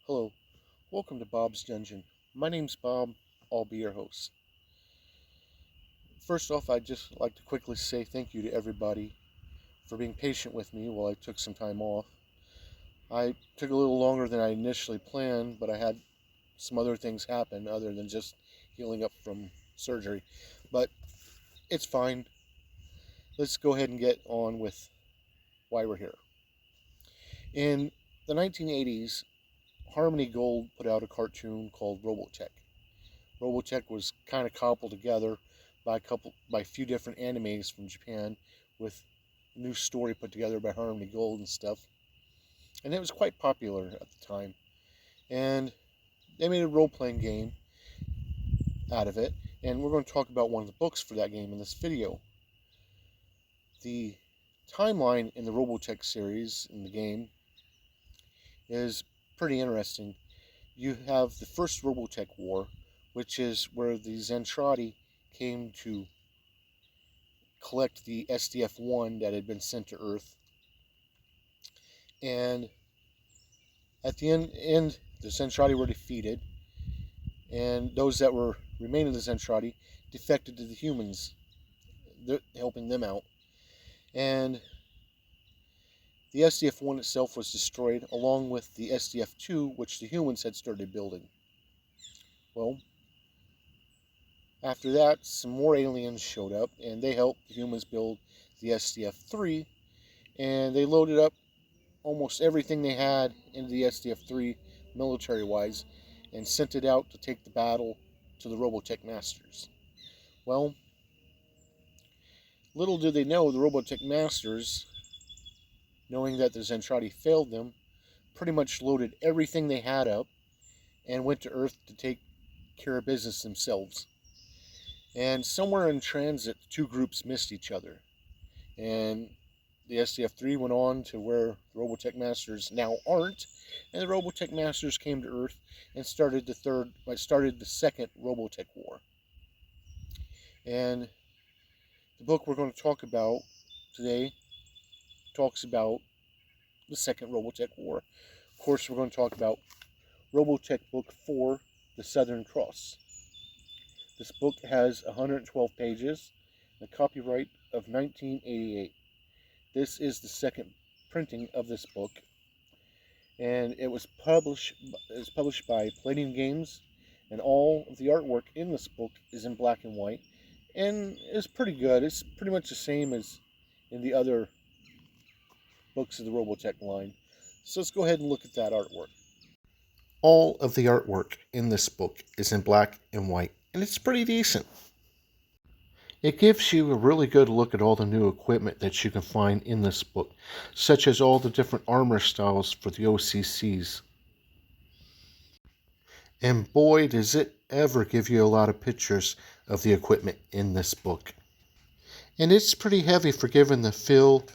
Hello, welcome to Bob's Dungeon. My name's Bob, I'll be your host. First off, I'd just like to quickly say thank you to everybody for being patient with me while I took some time off. I took a little longer than I initially planned, but I had some other things happen other than just healing up from surgery. But it's fine. Let's go ahead and get on with why we're here. In the 1980s, Harmony Gold put out a cartoon called Robotech. Robotech was kind of cobbled together by a few different animes from Japan with a new story put together by Harmony Gold and stuff. And it was quite popular at the time. And they made a role-playing game out of it, and we're going to talk about one of the books for that game in this video. The timeline in the Robotech series in the game is pretty interesting. You have the first Robotech War, which is where the Zentradi came to collect the SDF-1 that had been sent to Earth. And at the end the Zentradi were defeated, and those that were remaining of the Zentradi defected to the humans, helping them out. And the SDF-1 itself was destroyed, along with the SDF-2, which the humans had started building. Well, after that, some more aliens showed up, and they helped the humans build the SDF-3, and they loaded up almost everything they had into the SDF-3 military-wise, and sent it out to take the battle to the Robotech Masters. Well, little did they know, the Robotech Masters, knowing that the Zentradi failed them, pretty much loaded everything they had up and went to Earth to take care of business themselves. And somewhere in transit, the two groups missed each other. And the SDF-3 went on to where the Robotech Masters now aren't, and the Robotech Masters came to Earth and started the second Robotech War. And the book we're going to talk about today talks about the second Robotech War. Of course, we're going to talk about Robotech Book 4, The Southern Cross. This book has 112 pages, and a copyright of 1988. This is the second printing of this book, and it was published by Palladium Games, and all of the artwork in this book is in black and white, and it's pretty good. It's pretty much the same as in the other books of the Robotech line. So let's go ahead and look at that artwork. All of the artwork in this book is in black and white, and it's pretty decent. It gives you a really good look at all the new equipment that you can find in this book, such as all the different armor styles for the OCCs. And boy, does it ever give you a lot of pictures of the equipment in this book. And it's pretty heavy for giving the feel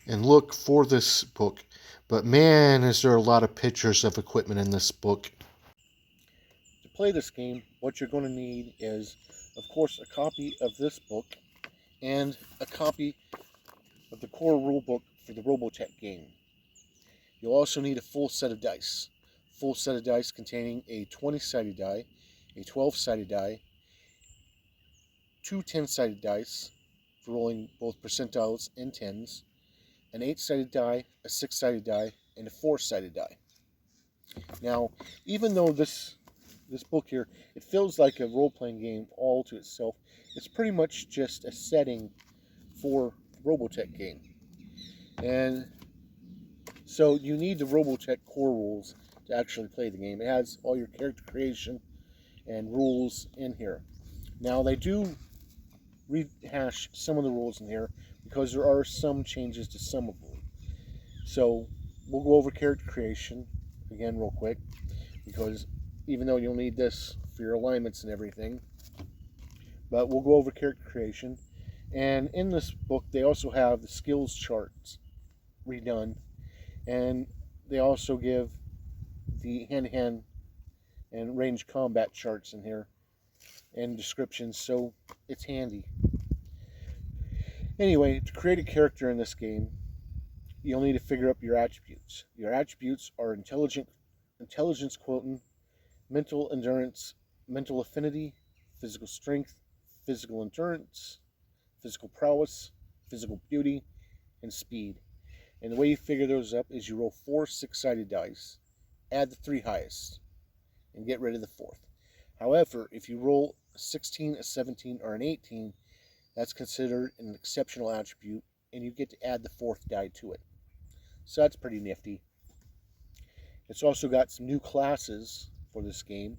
and look for this book, but man, is there a lot of pictures of equipment in this book. To play this game, what you're going to need is, of course, a copy of this book and a copy of the core rulebook for the Robotech game. You'll also need a full set of dice. Full set of dice containing a 20-sided die, a 12-sided die, two 10-sided dice for rolling both percentiles and tens, an 8-sided die, a 6-sided die, and a 4-sided die. Now, even though this book here, it feels like a role-playing game all to itself, it's pretty much just a setting for the Robotech game. And so you need the Robotech core rules to actually play the game. It has all your character creation and rules in here. Now, they do rehash some of the rules in here because there are some changes to some of them. So we'll go over character creation again real quick, because even though you'll need this for your alignments and everything, but we'll go over character creation. And in this book, they also have the skills charts redone, and they also give the hand-to-hand and range combat charts in here and descriptions, so it's handy. Anyway, to create a character in this game, you'll need to figure out your attributes. Your attributes are intelligent, intelligence quotient, mental endurance, mental affinity, physical strength, physical endurance, physical prowess, physical beauty, and speed. And the way you figure those up is you roll 4 six-sided dice, add the 3 highest, and get rid of the fourth. However, if you roll a 16, a 17, or an 18, that's considered an exceptional attribute, and you get to add the fourth die to it. So that's pretty nifty. It's also got some new classes for this game,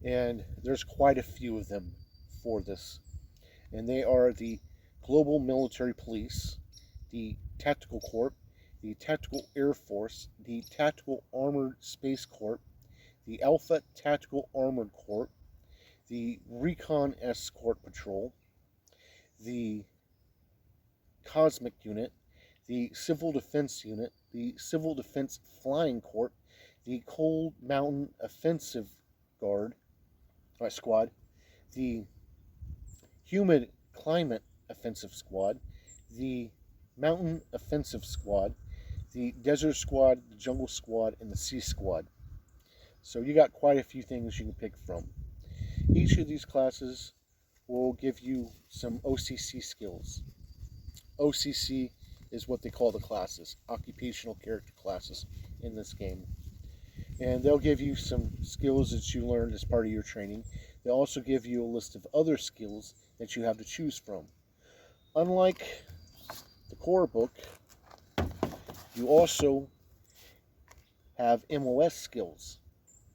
and there's quite a few of them for this. And they are the Global Military Police, the Tactical Corps, the Tactical Air Force, the Tactical Armored Space Corps, the Alpha Tactical Armored Corps, the Recon Escort Patrol, the Cosmic Unit, the Civil Defense Unit, the Civil Defense Flying Corps, the Cold Mountain Offensive Squad, the Humid Climate Offensive Squad, the Mountain Offensive Squad, the Desert Squad, the Jungle Squad, and the Sea Squad. So you got quite a few things you can pick from. Each of these classes will give you some OCC skills. OCC is what they call the classes, occupational character classes, in this game. And they'll give you some skills that you learned as part of your training. They'll also give you a list of other skills that you have to choose from. Unlike the core book, you also have MOS skills.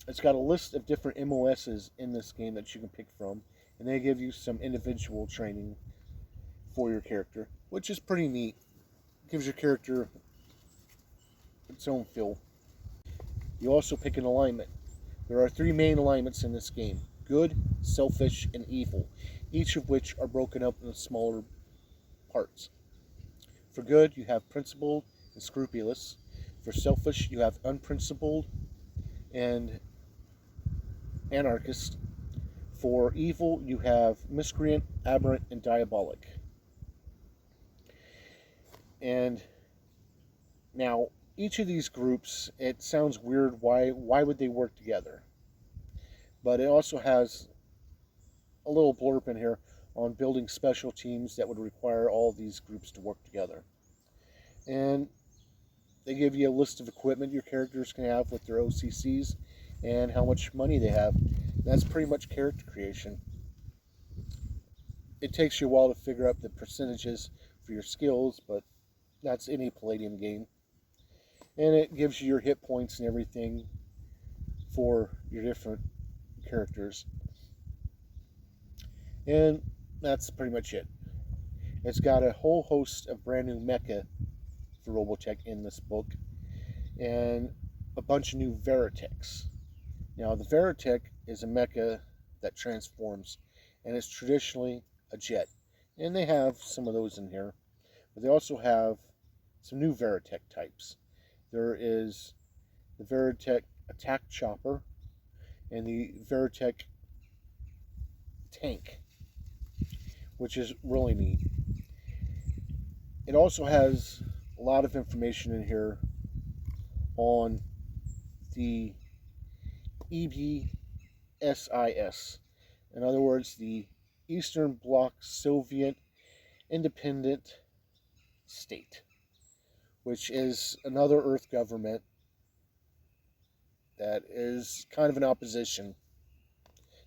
It's got a list of different MOSs in this game that you can pick from, and they give you some individual training for your character, which is pretty neat. It gives your character its own feel. You also pick an alignment. There are 3 main alignments in this game: good, selfish, and evil, each of which are broken up into smaller parts. For good, you have principled and scrupulous. For selfish, you have unprincipled and anarchist. For evil, you have miscreant, aberrant, and diabolic. And now, each of these groups, it sounds weird, why would they work together? But it also has a little blurb in here on building special teams that would require all these groups to work together. And they give you a list of equipment your characters can have with their OCCs and how much money they have. That's pretty much character creation. It takes you a while to figure out the percentages for your skills, but that's any Palladium game. And it gives you your hit points and everything for your different characters. And that's pretty much it. It's got a whole host of brand new mecha for Robotech in this book, and a bunch of new Veritechs. Now, the Veritech is a mecha that transforms, and it's traditionally a jet. And they have some of those in here, but they also have some new Veritech types. There is the Veritech Attack Chopper and the Veritech Tank, which is really neat. It also has a lot of information in here on the EBSIS. In other words, the Eastern Bloc Soviet Independent State, which is another Earth government that is kind of in opposition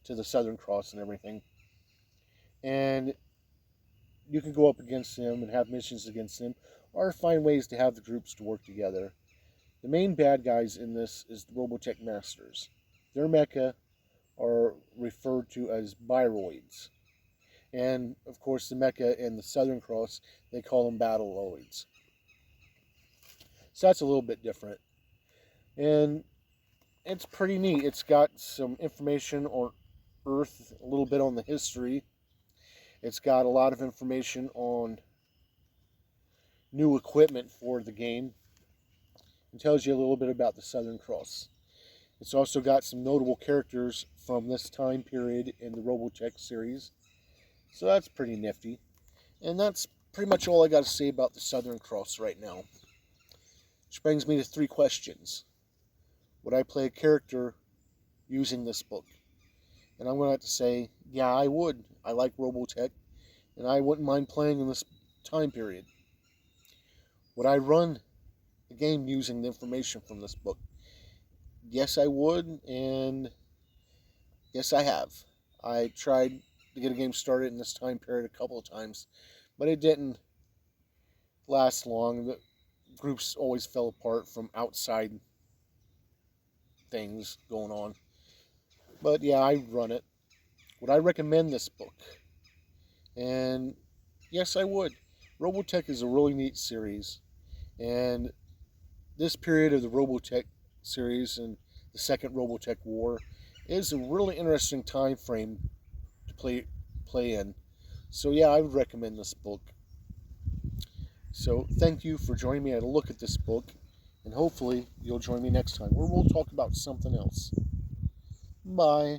to the Southern Cross and everything. And you can go up against them and have missions against them, or find ways to have the groups to work together. The main bad guys in this is the Robotech Masters. Their mecha are referred to as Biroids. And, of course, the mecha in the Southern Cross, they call them Battleoids. So that's a little bit different. And it's pretty neat. It's got some information on Earth, a little bit on the history. It's got a lot of information on new equipment for the game. It tells you a little bit about the Southern Cross. It's also got some notable characters from this time period in the Robotech series. So that's pretty nifty. And that's pretty much all I got to say about the Southern Cross right now. Which brings me to 3 questions. would I play a character using this book? And I'm going to have to say, yeah, I would. I like Robotech, and I wouldn't mind playing in this time period. Would I run a game using the information from this book? Yes, I would, and yes, I have. I tried to get a game started in this time period a couple of times, but it didn't last long. The groups always fell apart from outside things going on. But yeah, I run it. Would I recommend this book? And yes, I would. Robotech is a really neat series, and this period of the Robotech series and the second Robotech War is a really interesting time frame to play in. So yeah, I would recommend this book. So thank you for joining me at a look at this book, and hopefully you'll join me next time where we'll talk about something else. Bye.